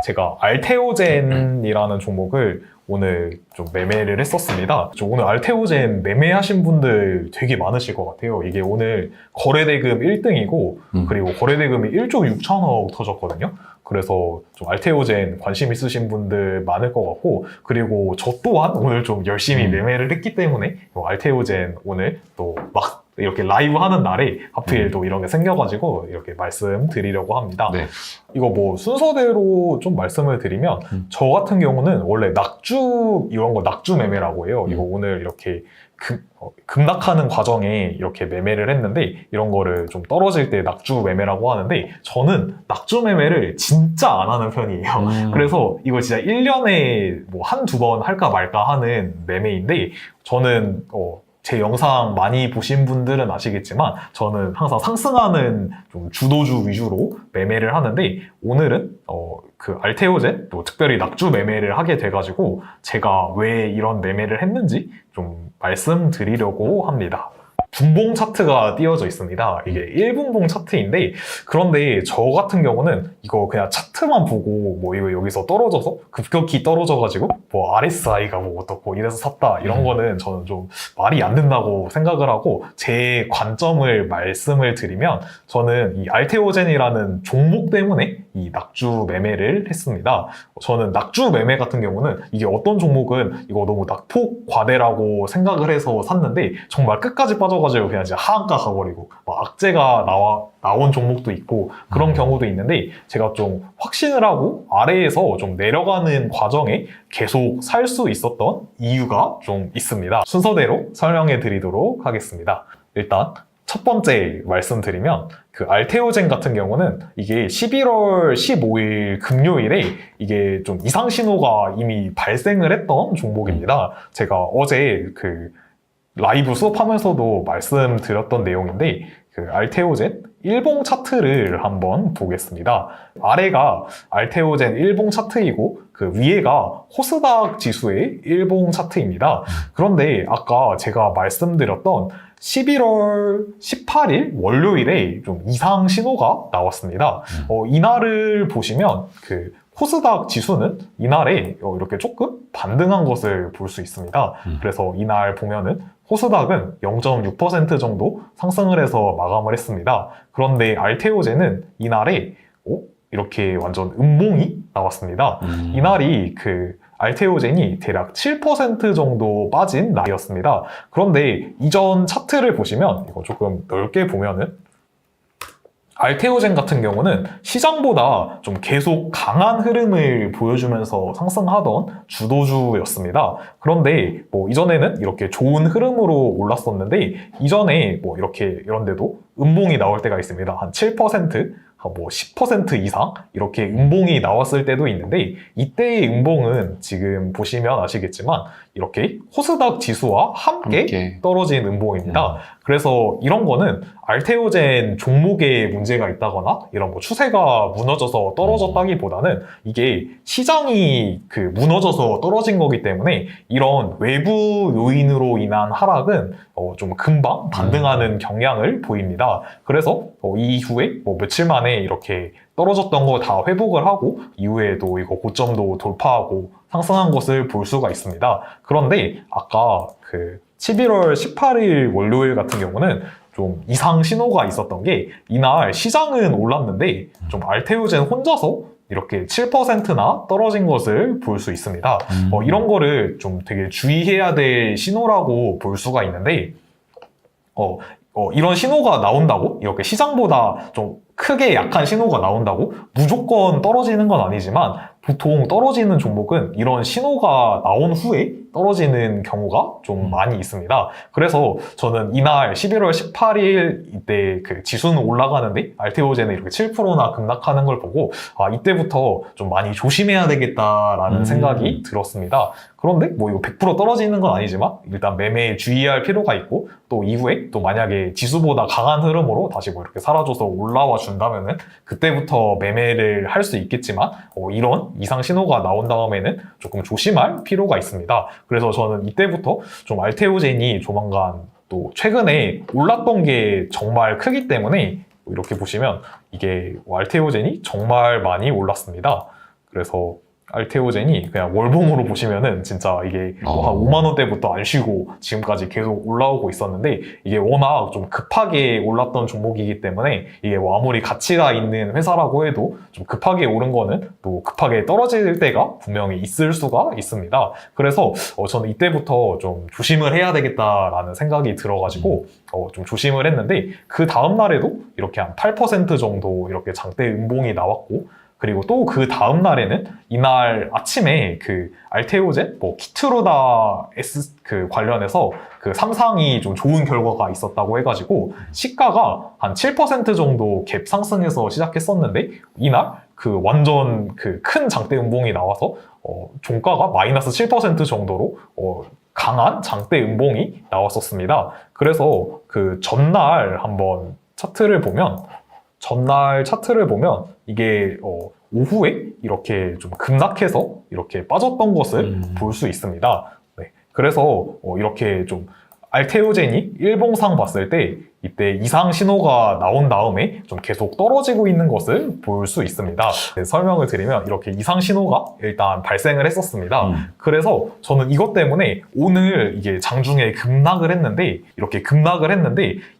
제가 알테오젠이라는 종목을 오늘 좀 매매를 했었습니다. 오늘 알테오젠 매매하신 분들 되게 많으실 것 같아요. 이게 오늘 거래대금 1등이고 그리고 거래대금이 1조 6천억 터졌거든요. 그래서 좀 알테오젠 관심 있으신 분들 많을 것 같고, 그리고 저 또한 오늘 좀 열심히 매매를 했기 때문에 알테오젠 오늘 또 막 이렇게 라이브 하는 날에 하필 또 이런 게 생겨가지고 이렇게 말씀드리려고 합니다. 네. 이거 뭐 순서대로 좀 말씀을 드리면 저 같은 경우는 원래 낙주 이런 거 낙주 매매라고 해요. 이거 오늘 이렇게 급락하는 과정에 이렇게 매매를 했는데 이런 거를 좀 떨어질 때 낙주 매매라고 하는데 저는 낙주 매매를 진짜 안 하는 편이에요. 그래서 이거 진짜 1년에 뭐 한두 번 할까 말까 하는 매매인데 저는 제 영상 많이 보신 분들은 아시겠지만 저는 항상 상승하는 좀 주도주 위주로 매매를 하는데 오늘은 그 알테오젠 또 특별히 낙주 매매를 하게 돼가지고 제가 왜 이런 매매를 했는지 좀 말씀드리려고 합니다. 분봉 차트가 띄워져 있습니다. 이게 1분봉 차트인데 그런데 저 같은 경우는 이거 그냥 차트만 보고 뭐 이거 여기서 떨어져서 급격히 떨어져가지고 뭐 RSI가 뭐 어떻고 이래서 샀다 이런 거는 저는 좀 말이 안 된다고 생각을 하고 제 관점을 말씀을 드리면 저는 이 알테오젠이라는 종목 때문에 이 낙주 매매를 했습니다. 저는 낙주 매매 같은 경우는 이게 어떤 종목은 이거 너무 낙폭 과대라고 생각을 해서 샀는데 정말 끝까지 빠져가지고 그냥 이제 하한가 가버리고 막 악재가 나온 종목도 있고 그런 경우도 있는데 제가 좀 확신을 하고 아래에서 좀 내려가는 과정에 계속 살 수 있었던 이유가 좀 있습니다. 순서대로 설명해 드리도록 하겠습니다. 일단 첫 번째 말씀드리면 그 알테오젠 같은 경우는 이게 11월 15일 금요일에 이게 좀 이상 신호가 이미 발생을 했던 종목입니다. 제가 어제 그 라이브 수업하면서도 말씀드렸던 내용인데 그 알테오젠 일봉 차트를 한번 보겠습니다. 아래가 알테오젠 일봉 차트이고 그 위에가 코스닥 지수의 일봉 차트입니다. 그런데 아까 제가 말씀드렸던 11월 18일 월요일에 좀 이상 신호가 나왔습니다. 이날을 보시면 그 코스닥 지수는 이날에 이렇게 조금 반등한 것을 볼 수 있습니다. 그래서 이날 보면은 코스닥은 0.6% 정도 상승을 해서 마감을 했습니다. 그런데 알테오젠은 이날에 이렇게 완전 음봉이 나왔습니다. 이날이 그 알테오젠이 대략 7% 정도 빠진 날이었습니다. 그런데 이전 차트를 보시면 이거 조금 넓게 보면은 알테오젠 같은 경우는 시장보다 좀 계속 강한 흐름을 보여주면서 상승하던 주도주였습니다. 그런데 뭐 이전에는 이렇게 좋은 흐름으로 올랐었는데 이전에 뭐 이렇게 이런 데도 음봉이 나올 때가 있습니다. 한 7%, 뭐 10% 이상 이렇게 음봉이 나왔을 때도 있는데 이때의 음봉은 지금 보시면 아시겠지만 이렇게 코스닥 지수와 함께 떨어진 음봉입니다. 그래서 이런 거는 알테오젠 종목에 문제가 있다거나 이런 뭐 추세가 무너져서 떨어졌다기보다는 이게 시장이 그 무너져서 떨어진 거기 때문에 이런 외부 요인으로 인한 하락은 좀 금방 반등하는 경향을 보입니다. 그래서 이후에 뭐 며칠 만에 이렇게 떨어졌던 거 다 회복을 하고 이후에도 이거 고점도 돌파하고 상승한 것을 볼 수가 있습니다. 그런데 아까 그 11월 18일 월요일 같은 경우는 좀 이상 신호가 있었던 게 이날 시장은 올랐는데 좀 알테오젠 혼자서 이렇게 7%나 떨어진 것을 볼 수 있습니다. 이런 거를 좀 되게 주의해야 될 신호라고 볼 수가 있는데 이런 신호가 나온다고 이렇게 시장보다 좀 크게 약한 신호가 나온다고 무조건 떨어지는 건 아니지만 보통 떨어지는 종목은 이런 신호가 나온 후에 떨어지는 경우가 좀 많이 있습니다. 그래서 저는 이날 11월 18일 이때 그 지수는 올라가는데 알테오젠은 이렇게 7%나 급락하는 걸 보고 이때부터 좀 많이 조심해야 되겠다라는 생각이 들었습니다. 그런데 뭐 이거 100% 떨어지는 건 아니지만 일단 매매에 주의할 필요가 있고 또 이후에 또 만약에 지수보다 강한 흐름으로 다시 뭐 이렇게 사라져서 올라와 준다면은 그때부터 매매를 할 수 있겠지만 이런 이상 신호가 나온 다음에는 조금 조심할 필요가 있습니다. 그래서 저는 이때부터 좀 알테오젠이 조만간 또 최근에 올랐던 게 정말 크기 때문에 이렇게 보시면 이게 알테오젠이 정말 많이 올랐습니다. 그래서 알테오젠이 그냥 월봉으로 보시면은 진짜 이게 뭐한 5만 원대부터 안 쉬고 지금까지 계속 올라오고 있었는데 이게 워낙 좀 급하게 올랐던 종목이기 때문에 이게 뭐 아무리 가치가 있는 회사라고 해도 좀 급하게 오른 거는 또 급하게 떨어질 때가 분명히 있을 수가 있습니다. 그래서 저는 이때부터 좀 조심을 해야 되겠다라는 생각이 들어가지고 좀 조심을 했는데 그 다음 날에도 이렇게 한 8% 정도 이렇게 장대 음봉이 나왔고 그리고 또 그 다음 날에는 이날 아침에 그 알테오젠, 뭐 키트루다 S 그 관련해서 그 삼상이 좀 좋은 결과가 있었다고 해가지고 시가가 한 7% 정도 갭 상승해서 시작했었는데 이날 그 완전 그 큰 장대 음봉이 나와서 종가가 마이너스 7% 정도로 강한 장대 음봉이 나왔었습니다. 그래서 그 전날 한번 차트를 보면 이게 오후에 이렇게 좀 급락해서 이렇게 빠졌던 것을 볼 수 있습니다. 네. 그래서 이렇게 좀 알테오젠이 일봉상 봤을 때 이때 이상 신호가 나온 다음에 좀 계속 떨어지고 있는 것을 볼 수 있습니다. 네, 설명을 드리면 이렇게 이상 신호가 일단 발생을 했었습니다. 그래서 저는 이것 때문에 오늘 이게 장중에 급락을 했는데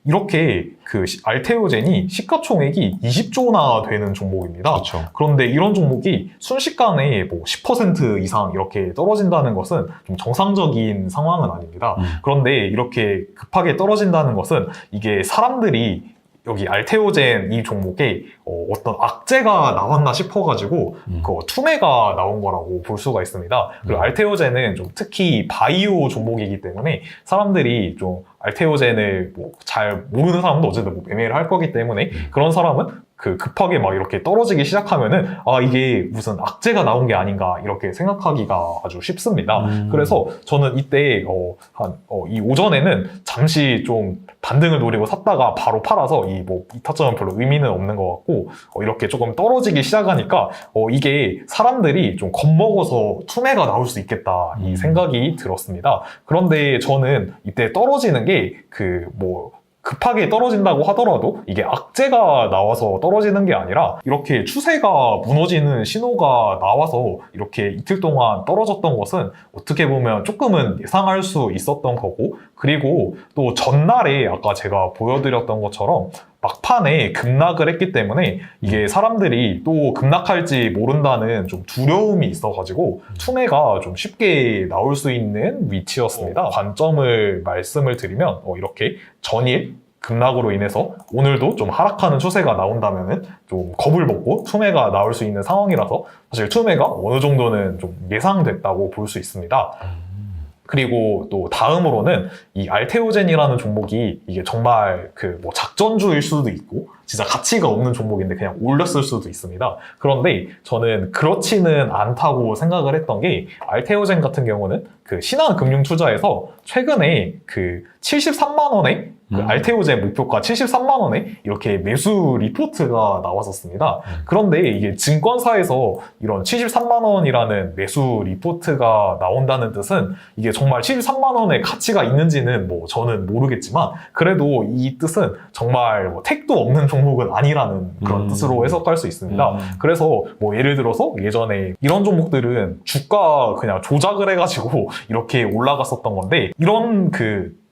이렇게 그 알테오젠이 시가총액이 20조나 되는 종목입니다. 그렇죠. 그런데 이런 종목이 순식간에 뭐 10% 이상 이렇게 떨어진다는 것은 좀 정상적인 상황은 아닙니다. 그런데 이렇게 급하게 떨어진다는 것은 이게 사람들이 여기 알테오젠 이 종목에 어떤 악재가 나왔나 싶어가지고 그 투매가 나온 거라고 볼 수가 있습니다. 그리고 알테오젠은 좀 특히 바이오 종목이기 때문에 사람들이 좀 알테오젠을 뭐 잘 모르는 사람도 어쨌든 뭐 매매를 할 거기 때문에 그런 사람은 그 급하게 막 이렇게 떨어지기 시작하면은 이게 무슨 악재가 나온 게 아닌가 이렇게 생각하기가 아주 쉽습니다. 그래서 저는 이때 이 오전에는 잠시 좀 반등을 노리고 샀다가 바로 팔아서 이 타점은 별로 의미는 없는 것 같고 이렇게 조금 떨어지기 시작하니까 이게 사람들이 좀 겁먹어서 투매가 나올 수 있겠다 이 생각이 들었습니다. 그런데 저는 이때 떨어지는 게 급하게 떨어진다고 하더라도 이게 악재가 나와서 떨어지는 게 아니라 이렇게 추세가 무너지는 신호가 나와서 이렇게 이틀 동안 떨어졌던 것은 어떻게 보면 조금은 예상할 수 있었던 거고 그리고 또 전날에 아까 제가 보여드렸던 것처럼 막판에 급락을 했기 때문에 이게 사람들이 또 급락할지 모른다는 좀 두려움이 있어가지고 투매가 좀 쉽게 나올 수 있는 위치였습니다. 관점을 말씀을 드리면 이렇게 전일 급락으로 인해서 오늘도 좀 하락하는 추세가 나온다면은 좀 겁을 먹고 투매가 나올 수 있는 상황이라서 사실 투매가 어느 정도는 좀 예상됐다고 볼 수 있습니다. 그리고 또 다음으로는 이 알테오젠이라는 종목이 이게 정말 작전주일 수도 있고 진짜 가치가 없는 종목인데 그냥 올렸을 수도 있습니다. 그런데 저는 그렇지는 않다고 생각을 했던 게 알테오젠 같은 경우는 그 신한금융투자에서 최근에 그 73만 원에 알테오젠 목표가 73만 원에 이렇게 매수 리포트가 나왔었습니다. 그런데 이게 증권사에서 이런 73만 원이라는 매수 리포트가 나온다는 뜻은 이게 정말 73만 원의 가치가 있는지는 저는 모르겠지만 그래도 이 뜻은 정말 택도 없는 종목은 아니라는 그런 뜻으로 해석할 수 있습니다. 그래서 예를 들어서 예전에 이런 종목들은 주가 그냥 조작을 해가지고 이렇게 올라갔었던 건데 이런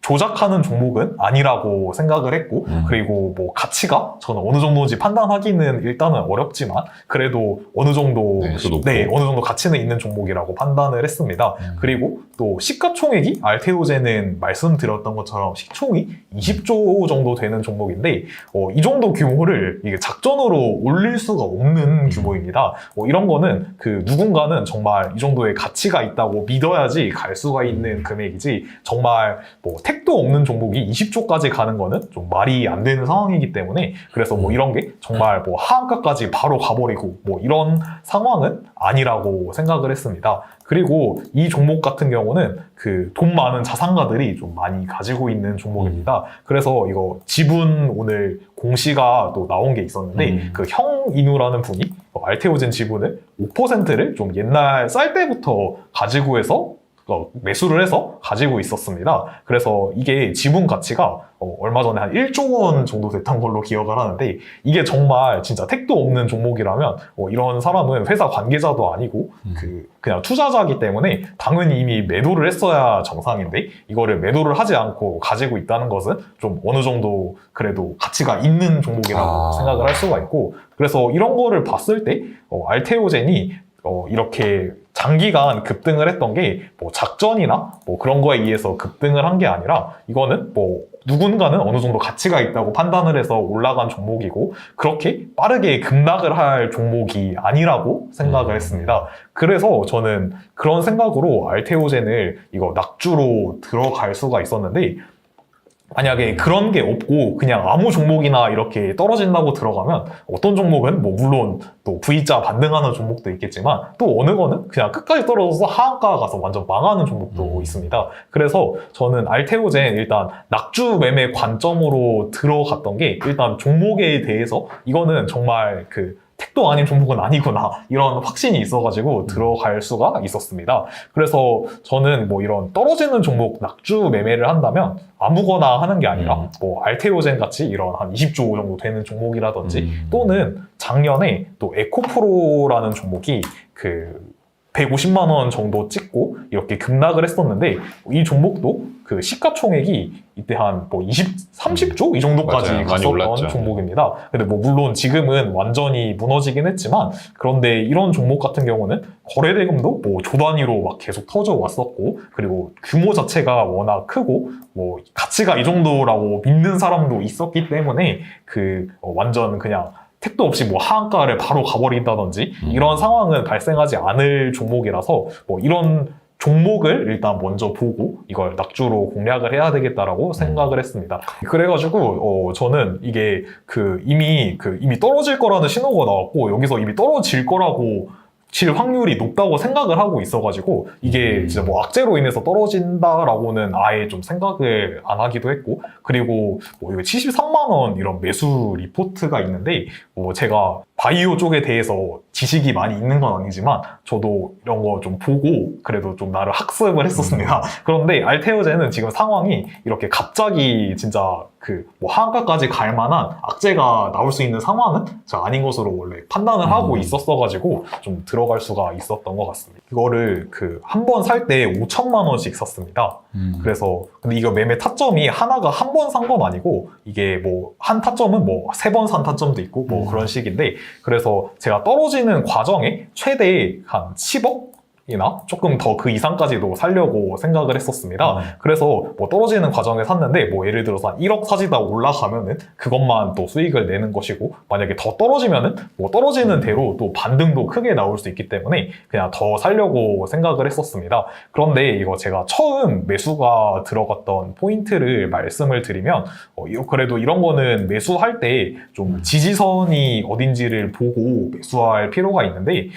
조작하는 종목은 아니라고 생각을 했고 그리고 가치가 저는 어느 정도인지 판단하기는 일단은 어렵지만 그래도 어느 정도 어느 정도 가치는 있는 종목이라고 판단을 했습니다. 그리고 또 시가총액이 알테오젠은 말씀드렸던 것처럼 시총이 20조 정도 되는 종목인데 이 정도 규모를 이게 작전으로 올릴 수가 없는 규모입니다. 이런 거는 누군가는 정말 이 정도의 가치가 있다고 믿어야지 갈 수가 있는 금액이지 정말 택도 없는 종목이 20조까지 가는 거는 좀 말이 안 되는 상황이기 때문에 그래서 이런 게 정말 하한가까지 바로 가버리고 이런 상황은 아니라고 생각을 했습니다. 그리고 이 종목 같은 경우는 돈 많은 자산가들이 좀 많이 가지고 있는 종목입니다. 그래서 이거 지분 오늘 공시가 또 나온 게 있었는데 형인우라는 분이 알테오젠 지분을 5%를 좀 옛날 쌀 때부터 가지고 해서 매수를 해서 가지고 있었습니다. 그래서 이게 지분 가치가 얼마 전에 한 1조 원 정도 됐던 걸로 기억을 하는데, 이게 정말 진짜 택도 없는 종목이라면 이런 사람은 회사 관계자도 아니고 그냥 투자자이기 때문에 당연히 이미 매도를 했어야 정상인데, 이거를 매도를 하지 않고 가지고 있다는 것은 좀 어느 정도 그래도 가치가 있는 종목이라고 생각을 할 수가 있고, 그래서 이런 거를 봤을 때 알테오젠이 이렇게 장기간 급등을 했던 게 뭐 작전이나 뭐 그런 거에 의해서 급등을 한 게 아니라, 이거는 뭐 누군가는 어느 정도 가치가 있다고 판단을 해서 올라간 종목이고, 그렇게 빠르게 급락을 할 종목이 아니라고 생각을 했습니다. 그래서 저는 그런 생각으로 알테오젠을 이거 낙주로 들어갈 수가 있었는데, 만약에 그런 게 없고 그냥 아무 종목이나 이렇게 떨어진다고 들어가면, 어떤 종목은 뭐 물론 또 V자 반등하는 종목도 있겠지만, 또 어느 거는 그냥 끝까지 떨어져서 하한가 가서 완전 망하는 종목도 있습니다. 그래서 저는 알테오젠 일단 낙주 매매 관점으로 들어갔던 게, 일단 종목에 대해서 이거는 정말 택도 아닌 종목은 아니구나, 이런 확신이 있어가지고 들어갈 수가 있었습니다. 그래서 저는 뭐 이런 떨어지는 종목 낙주 매매를 한다면 아무거나 하는 게 아니라 뭐 알테오젠 같이 이런 한 20조 정도 되는 종목이라든지, 또는 작년에 또 에코프로라는 종목이 150만 원 정도 찍고 이렇게 급락을 했었는데, 이 종목도 시가총액이 이때 한 뭐 30조? 이 정도까지 맞아요. 갔었던 종목입니다. 근데 뭐 물론 지금은 완전히 무너지긴 했지만, 그런데 이런 종목 같은 경우는 거래대금도 뭐 조 단위로 막 계속 터져 왔었고, 그리고 규모 자체가 워낙 크고 뭐 가치가 이 정도라고 믿는 사람도 있었기 때문에 완전 그냥 택도 없이 뭐 하한가를 바로 가버린다든지 이런 상황은 발생하지 않을 종목이라서, 뭐 이런 종목을 일단 먼저 보고 이걸 낙주로 공략을 해야 되겠다라고 생각을 했습니다. 그래가지고 저는 이게 이미 떨어질 거라는 신호가 나왔고, 여기서 이미 떨어질 거라고 질 확률이 높다고 생각을 하고 있어가지고, 이게 진짜 뭐 악재로 인해서 떨어진다라고는 아예 좀 생각을 안 하기도 했고, 그리고 뭐 이거 73만 원 이런 매수 리포트가 있는데, 뭐 제가 바이오 쪽에 대해서 지식이 많이 있는 건 아니지만 저도 이런 거 좀 보고 그래도 좀 나를 학습을 했었습니다. 그런데 알테오젠은 지금 상황이 이렇게 갑자기 진짜 뭐 하한가까지 갈 만한 악재가 나올 수 있는 상황은 아닌 것으로 원래 판단을 하고 있었어가지고 좀 들어갈 수가 있었던 것 같습니다. 이거를 한 번 살 때 5천만 원씩 샀습니다. 그래서 근데 이거 매매 타점이 하나가 한 번 산 건 아니고, 이게 뭐 한 타점은 뭐 3번 산 타점도 있고 뭐 그런 식인데, 그래서 제가 떨어지는 과정에 최대 한 10억? 이나 조금 더 그 이상까지도 살려고 생각을 했었습니다. 그래서 뭐 떨어지는 과정에 샀는데, 뭐 예를 들어서 한 1억 사지다 올라가면은 그것만 또 수익을 내는 것이고, 만약에 더 떨어지면은 뭐 떨어지는 대로 또 반등도 크게 나올 수 있기 때문에 그냥 더 살려고 생각을 했었습니다. 그런데 이거 제가 처음 매수가 들어갔던 포인트를 말씀을 드리면, 그래도 이런 거는 매수할 때 좀 지지선이 어딘지를 보고 매수할 필요가 있는데,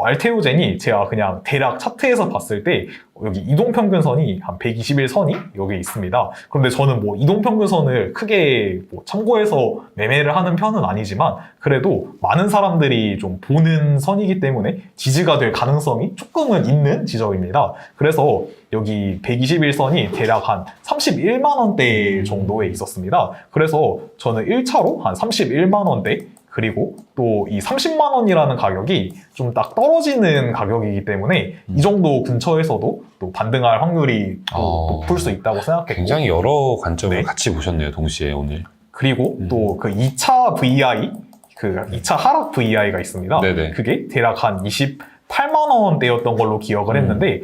알테오젠이 제가 그냥 대략 차트에서 봤을 때 여기 이동평균선이 한 121선이 여기 있습니다. 그런데 저는 뭐 이동평균선을 크게 뭐 참고해서 매매를 하는 편은 아니지만, 그래도 많은 사람들이 좀 보는 선이기 때문에 지지가 될 가능성이 조금은 있는 지점입니다. 그래서 여기 121선이 대략 한 31만 원대 정도에 있었습니다. 그래서 저는 1차로 한 31만 원대, 그리고 또 이 30만 원이라는 가격이 좀 딱 떨어지는 가격이기 때문에 이 정도 근처에서도 또 반등할 확률이 또 높을 수 있다고 생각했고, 굉장히 여러 관점을 네. 같이 보셨네요, 동시에 오늘. 그리고 또 2차 VI, 2차 하락 VI가 있습니다. 네네. 그게 대략 한 28만 원대였던 걸로 기억을 했는데,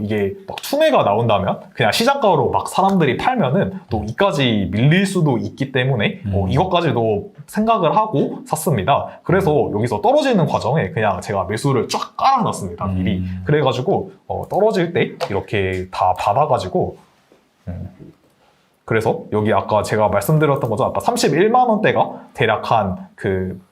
이게 막 추매가 나온다면 그냥 시장가로 막 사람들이 팔면은 또 이까지 밀릴 수도 있기 때문에 이것까지도 생각을 하고 샀습니다. 그래서 여기서 떨어지는 과정에 그냥 제가 매수를 쫙 깔아놨습니다, 미리. 그래가지고 떨어질 때 이렇게 다 받아가지고, 그래서 여기 아까 제가 말씀드렸던 거죠. 아까 31만 원대가 대략 한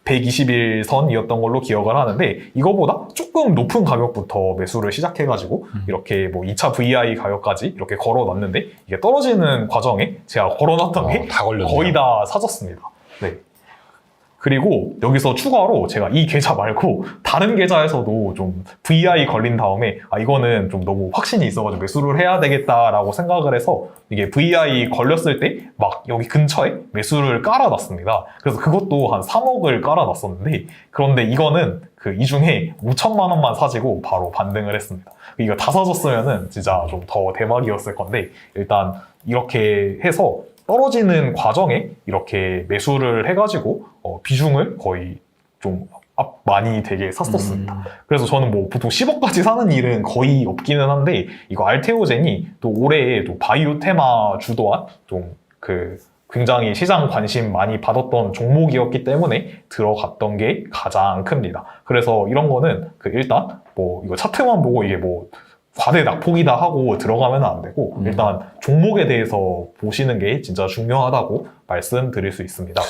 121선이었던 걸로 기억을 하는데, 이거보다 조금 높은 가격부터 매수를 시작해가지고 이렇게 뭐 2차 VI 가격까지 이렇게 걸어놨는데, 이게 떨어지는 과정에 제가 걸어놨던 게 다 걸렸네요. 거의 다 사졌습니다. 네. 그리고 여기서 추가로 제가 이 계좌 말고 다른 계좌에서도 좀 VI 걸린 다음에 이거는 좀 너무 확신이 있어가지고 매수를 해야 되겠다라고 생각을 해서 이게 VI 걸렸을 때 막 여기 근처에 매수를 깔아놨습니다. 그래서 그것도 한 3억을 깔아놨었는데 그런데 이거는 그 이 중에 5천만 원만 사지고 바로 반등을 했습니다. 이거 다 사줬으면은 진짜 좀 더 대박이었을 건데 일단 이렇게 해서 떨어지는 과정에 이렇게 매수를 해가지고 비중을 거의 좀 많이 되게 샀었습니다. 그래서 저는 뭐 보통 10억까지 사는 일은 거의 없기는 한데 이거 알테오젠이 또 올해 또 바이오 테마 주도한 좀 그 굉장히 시장 관심 많이 받았던 종목이었기 때문에 들어갔던 게 가장 큽니다. 그래서 이런 거는 그 일단 뭐 이거 차트만 보고 이게 뭐 과대 낙폭이다 하고 들어가면 안 되고 일단 종목에 대해서 보시는 게 진짜 중요하다고 말씀드릴 수 있습니다.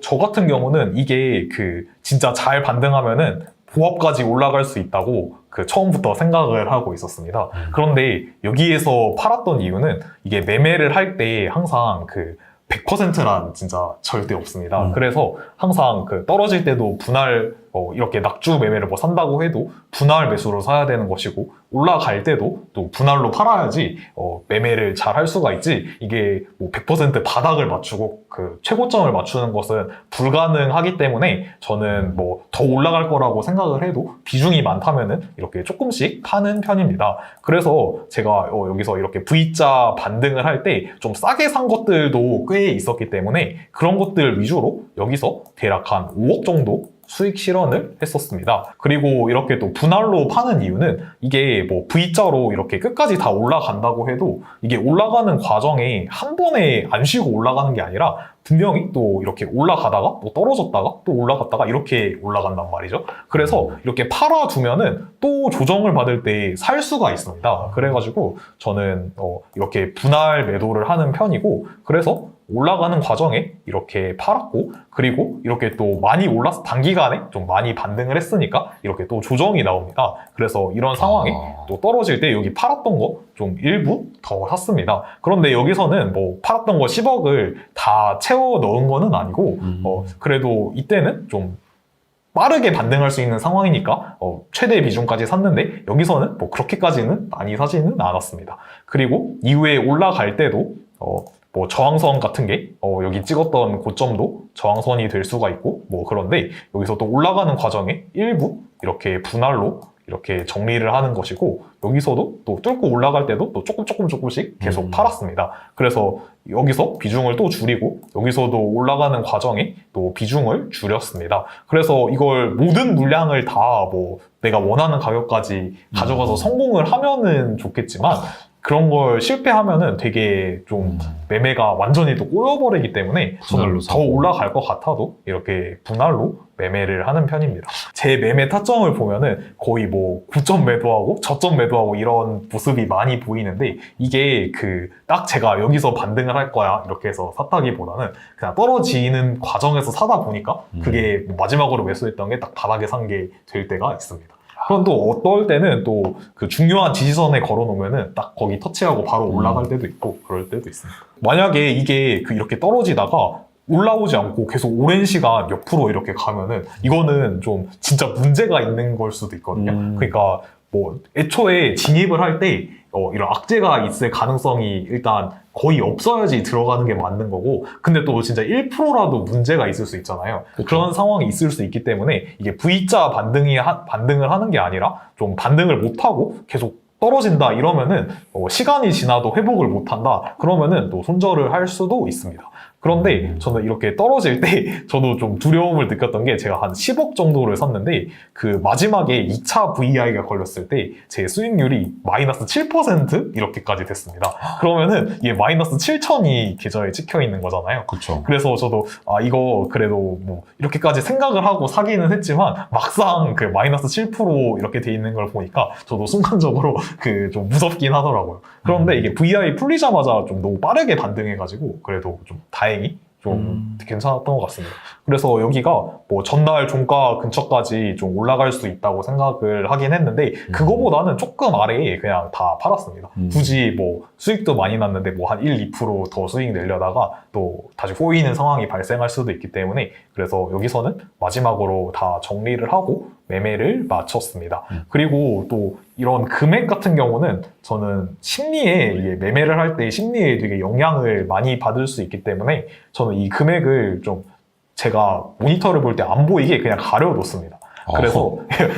저 같은 경우는 이게 그 진짜 잘 반등하면은 보합까지 올라갈 수 있다고 그 처음부터 생각을 하고 있었습니다. 그런데 여기에서 팔았던 이유는 이게 매매를 할 때 항상 그 100%란 진짜 절대 없습니다. 그래서 항상 그 떨어질 때도 분할 이렇게 낙주 매매를 뭐 산다고 해도 분할 매수로 사야 되는 것이고 올라갈 때도 또 분할로 팔아야지 매매를 잘 할 수가 있지 이게 뭐 100% 바닥을 맞추고 그 최고점을 맞추는 것은 불가능하기 때문에 저는 뭐 더 올라갈 거라고 생각을 해도 비중이 많다면은 이렇게 조금씩 파는 편입니다. 그래서 제가 여기서 이렇게 V자 반등을 할 때 좀 싸게 산 것들도 꽤 있었기 때문에 그런 것들 위주로 여기서 대략 한 5억 정도 수익 실현을 했었습니다. 그리고 이렇게 또 분할로 파는 이유는 이게 뭐 V자로 이렇게 끝까지 다 올라간다고 해도 이게 올라가는 과정에 한 번에 안 쉬고 올라가는 게 아니라 분명히 또 이렇게 올라가다가 또 떨어졌다가 또 올라갔다가 이렇게 올라간단 말이죠. 그래서 이렇게 팔아두면은 또 조정을 받을 때 살 수가 있습니다. 그래가지고 저는 이렇게 분할 매도를 하는 편이고 그래서 올라가는 과정에 이렇게 팔았고 그리고 이렇게 또 많이 올라서 단기간에 좀 많이 반등을 했으니까 이렇게 또 조정이 나옵니다. 그래서 이런 상황에 또 떨어질 때 여기 팔았던 거 좀 일부 더 샀습니다. 그런데 여기서는 뭐 팔았던 거 10억을 다 채워 넣은 거는 아니고 그래도 이때는 좀 빠르게 반등할 수 있는 상황이니까 최대 비중까지 샀는데 여기서는 뭐 그렇게까지는 많이 사지는 않았습니다. 그리고 이후에 올라갈 때도 뭐 저항선 같은 게 여기 찍었던 고점도 저항선이 될 수가 있고 뭐 그런데 여기서 또 올라가는 과정에 일부 이렇게 분할로 이렇게 정리를 하는 것이고 여기서도 또 뚫고 올라갈 때도 또 조금씩 계속 팔았습니다. 그래서 여기서 비중을 또 줄이고 여기서도 올라가는 과정에 또 비중을 줄였습니다. 그래서 이걸 모든 물량을 다 뭐 내가 원하는 가격까지 가져가서 성공을 하면은 좋겠지만 그런 걸 실패하면은 되게 좀 매매가 완전히 또 꼬여버리기 때문에 저는 더 올라갈 것 같아도 이렇게 분할로 매매를 하는 편입니다. 제 매매 타점을 보면은 거의 뭐 고점 매도하고 저점 매도하고 이런 모습이 많이 보이는데 이게 그 딱 제가 여기서 반등을 할 거야 이렇게 해서 샀다기보다는 그냥 떨어지는 과정에서 사다 보니까 그게 마지막으로 매수했던 게 딱 바닥에 산 게 될 때가 있습니다. 그럼 또 어떨 때는 또 그 중요한 지지선에 걸어 놓으면은 딱 거기 터치하고 바로 올라갈 때도 있고 그럴 때도 있습니다. 만약에 이게 그 이렇게 떨어지다가 올라오지 않고 계속 오랜 시간 옆으로 이렇게 가면은 이거는 좀 진짜 문제가 있는 걸 수도 있거든요. 그러니까 뭐 애초에 진입을 할 때 이런 악재가 있을 가능성이 일단 거의 없어야지 들어가는 게 맞는 거고 근데 또 진짜 1%라도 문제가 있을 수 있잖아요. 그쵸. 그런 상황이 있을 수 있기 때문에 이게 V자 반등을 하는 게 아니라 좀 반등을 못하고 계속 떨어진다 이러면은 시간이 지나도 회복을 못한다 그러면은 또 손절을 할 수도 있습니다. 그런데 저는 이렇게 떨어질 때 저도 좀 두려움을 느꼈던 게 제가 한 10억 정도를 샀는데 그 마지막에 2차 VI가 걸렸을 때 제 수익률이 마이너스 7% 이렇게까지 됐습니다. 그러면은 이게 마이너스 7천이 계좌에 찍혀 있는 거잖아요. 그렇죠. 그래서 저도 이거 그래도 뭐 이렇게까지 생각을 하고 사기는 했지만 막상 그 마이너스 7% 이렇게 돼 있는 걸 보니까 저도 순간적으로 그 좀 무섭긴 하더라고요. 그런데 이게 VI 풀리자마자 좀 너무 빠르게 반등해가지고 그래도 좀 다행히 좀 괜찮았던 것 같습니다. 그래서 여기가 뭐 전날 종가 근처까지 좀 올라갈 수 있다고 생각을 하긴 했는데 그거보다는 조금 아래에 그냥 다 팔았습니다. 굳이 뭐 수익도 많이 났는데 뭐 한 1, 2%더 수익 내려다가 또 다시 꼬이는 상황이 발생할 수도 있기 때문에 그래서 여기서는 마지막으로 다 정리를 하고 매매를 마쳤습니다. 그리고 또 이런 금액 같은 경우는 저는 심리에 이게 매매를 할 때 심리에 되게 영향을 많이 받을 수 있기 때문에 저는 이 금액을 좀 제가 모니터를 볼 때 안 보이게 그냥 가려놓습니다. 그래서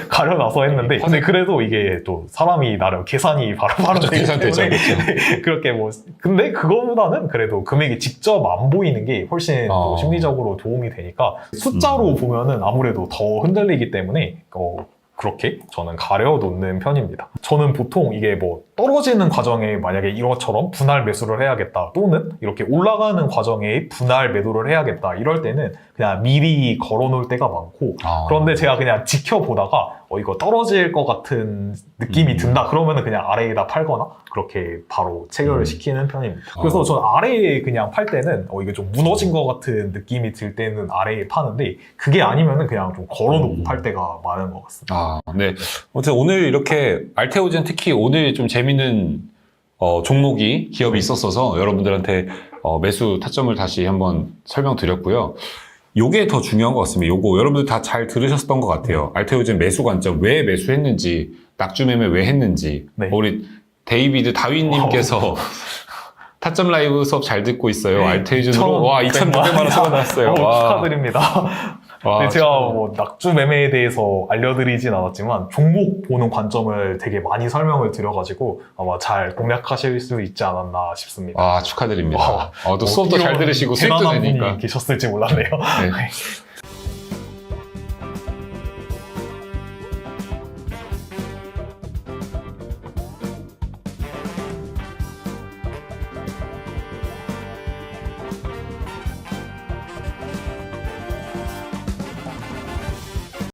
가려놔서 했는데 근데 그래도 이게 또 사람이 나름 계산이 바로바로 되기 계산되죠. 때문에 그렇게 뭐 근데 그거보다는 그래도 금액이 직접 안 보이는 게 훨씬 또 심리적으로 도움이 되니까 숫자로 보면은 아무래도 더 흔들리기 때문에 그렇게 저는 가려놓는 편입니다. 저는 보통 이게 뭐 떨어지는 과정에 만약에 이것처럼 분할 매수를 해야겠다 또는 이렇게 올라가는 과정에 분할 매도를 해야겠다 이럴 때는 그냥 미리 걸어놓을 때가 많고 그런데 제가 그냥 지켜보다가 이거 떨어질 것 같은 느낌이 든다 그러면은 그냥 아래에다 팔거나 그렇게 바로 체결을 시키는 편입니다. 그래서 저는 아래에 그냥 팔 때는 이게 좀 무너진 것 같은 느낌이 들 때는 아래에 파는데 그게 아니면은 그냥 좀 걸어놓고 팔 때가 많은 것 같습니다. 네. 아무튼 오늘 이렇게 알테오젠 특히 오늘 좀 재밌는 종목이 기업이 있었어서 여러분들한테 매수 타점을 다시 한번 설명드렸고요. 요게 더 중요한 것 같습니다. 요거 여러분들 다 잘 들으셨던 것 같아요. 알테오젠 매수 관점, 왜 매수했는지, 낙주 매매 왜 했는지. 네. 우리 데이비드 다윈님께서 타점 라이브 수업 잘 듣고 있어요. 알테오젠으로 2,600만 원 수가 났어요. 축하드립니다. 근데 제가 뭐 낙주 매매에 대해서 알려드리진 않았지만 종목 보는 관점을 되게 많이 설명을 드려가지고 아마 잘 공략하실 수 있지 않았나 싶습니다. 축하드립니다. 또 수업도 잘 들으시고 수익도 대단한 내니까. 분이 계셨을지 몰랐네요. 네.